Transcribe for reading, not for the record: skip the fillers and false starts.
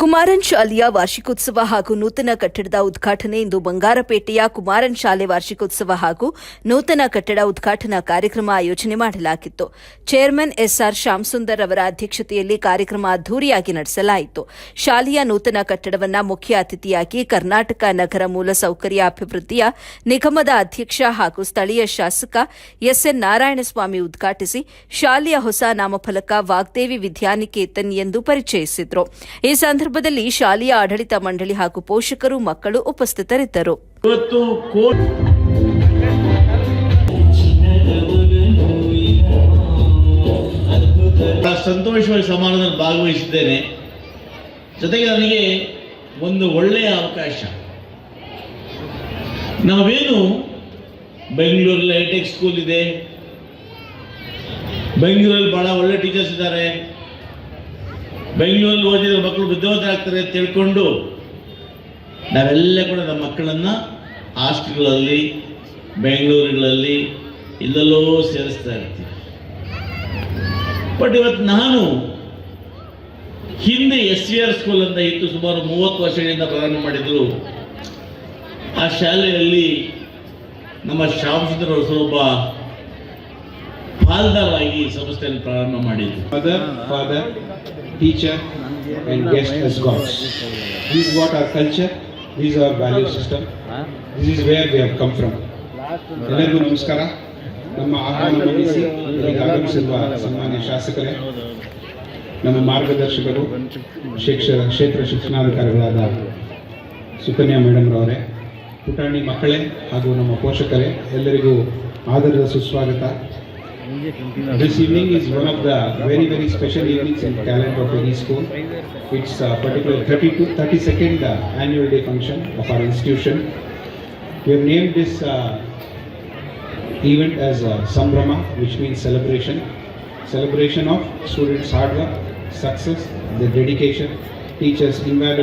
ಕುಮಾರನ್ ಶಾಲೆಯ ವಾರ್ಷಿಕೋತ್ಸವ ಹಾಗೂ ನೂತನ ಕಟ್ಟಡದ ಉದ್ಘಾಟನೆ ಇಂದು ಬಂಗಾರಪೇಟೆಯ ಕುಮಾರನ್ ಶಾಲೆ ವಾರ್ಷಿಕೋತ್ಸವ ಹಾಗೂ ನೂತನ ಕಟ್ಟಡ ಉದ್ಘಾಟನಾ ಕಾರ್ಯಕ್ರಮ ಆಯೋಜನೆ ಮಾಡಲಾಗಿತ್ತು. ಚೇರ್ಮನ್ ಎಸ್ಆರ್ ಶ್ಯಾಮಸುಂದರ್ ಅವರ ಅಧ್ಯಕ್ಷತೆಯಲ್ಲಿ ಕಾರ್ಯಕ್ರಮ ಅದ್ದೂರಿಯಾಗಿ ನಡೆಸಲಾಯಿತು. ಶಾಲೆಯ ನೂತನ ಕಟ್ಟಡವನ್ನು ಮುಖ್ಯ ಅತಿಥಿಯಾಗಿ ಕರ್ನಾಟಕ ನಗರ ಮೂಲಸೌಕರ್ಯ ಅಭಿವೃದ್ಧಿಯ ನಿಗಮದ ಅಧ್ಯಕ್ಷ ಹಾಗೂ ಸ್ಥಳೀಯ ಶಾಸಕ ಎಸ್ಎನ್ ನಾರಾಯಣಸ್ವಾಮಿ ಉದ್ಘಾಟಿಸಿ ಶಾಲೆಯ ಹೊಸ ನಾಮಫಲಕ ವಾಗ್ದೇವಿ ವಿದ್ಯಾನಿಕೇತನ್ ಎಂದು ಪರಿಚಯಿಸಿದರು. ಈ ಸಂದರ್ಭದಲ್ಲಿ ಶಾಲೆಯ ಆಡಳಿತ ಮಂಡಳಿ ಹಾಗೂ ಪೋಷಕರು ಮಕ್ಕಳು ಉಪಸ್ಥಿತರಿದ್ದರು. ಸಂತೋಷವಾಗಿ ಸಮಾರಂಭದಲ್ಲಿ ಭಾಗವಹಿಸಿದ್ದೇನೆ. ಜೊತೆಗೆ ನನಗೆ ಒಂದು ಒಳ್ಳೆಯ ಅವಕಾಶ. ನಾವೇನು ಬೆಂಗಳೂರಲ್ಲಿ ಹೈಟೆಕ್ ಸ್ಕೂಲ್ ಇದೆ, ಬೆಂಗಳೂರಲ್ಲಿ ಬಹಳ ಒಳ್ಳೆ ಟೀಚರ್ಸ್ ಇದ್ದಾರೆ, ಬೆಂಗಳೂರಲ್ಲಿ ಓದಿದ್ರೆ ಮಕ್ಕಳು ಬುದ್ಧಿವಂತರಾಗ್ತಾರೆ ಅಂತ ತಿಳ್ಕೊಂಡು ನಾವೆಲ್ಲ ಕೂಡ ನಮ್ಮ ಮಕ್ಕಳನ್ನು ಹಾಸ್ಟೆಲ್ಗಳಲ್ಲಿ ಬೆಂಗಳೂರುಗಳಲ್ಲಿ ಇಲ್ಲೆಲ್ಲೋ ಸೇರಿಸ್ತಾ ಇರ್ತೀವಿ. ಬಟ್ ಇವತ್ತು ನಾನು ಹಿಂದೆ SVR ಸ್ಕೂಲ್ ಅಂತ ಇತ್ತು, ಸುಮಾರು 30 ವರ್ಷಗಳಿಂದ ಪ್ರಾರಂಭ ಮಾಡಿದ್ರು. ಆ ಶಾಲೆಯಲ್ಲಿ ನಮ್ಮ ಶ್ಯಾಮಸುಂದರ್ ಅವರು ಒಬ್ಬ ಪಾಲ್ದಾರಾಗಿ ಸಂಸ್ಥೆಯನ್ನು ಪ್ರಾರಂಭ ಮಾಡಿದ್ರು. Mother, father, teacher and guest as gods. This is what our culture, this is our value system, this is where we have come from. ಎಲ್ಲರಿಗೂ ನಮಸ್ಕಾರ. ನಮ್ಮ ಆಹ್ವಾನ ಮನ್ನಿಸಿ ಇಲ್ಲಿಗೆ ಆಗಮಿಸಿರುವ ಸನ್ಮಾನ್ಯ ಶಾಸಕರೇ, ನಮ್ಮ ಮಾರ್ಗದರ್ಶಕರು, ಕ್ಷೇತ್ರ ಶಿಕ್ಷಣಾಧಿಕಾರಿಗಳಾದ ಸುಕನ್ಯಾ ಮೇಡಮ್ ರವರೇ, ಪುಟಾಣಿ ಮಕ್ಕಳೇ ಹಾಗೂ ನಮ್ಮ ಪೋಷಕರೇ, ಎಲ್ಲರಿಗೂ ಆದರದ ಸುಸ್ವಾಗತ. This evening is one of the very special evenings in calendar of any school. It's a particular 32nd annual day function of our institution. We have named this event as Sambrama, which means celebration of students' hard work, success, their dedication, teachers' invaluable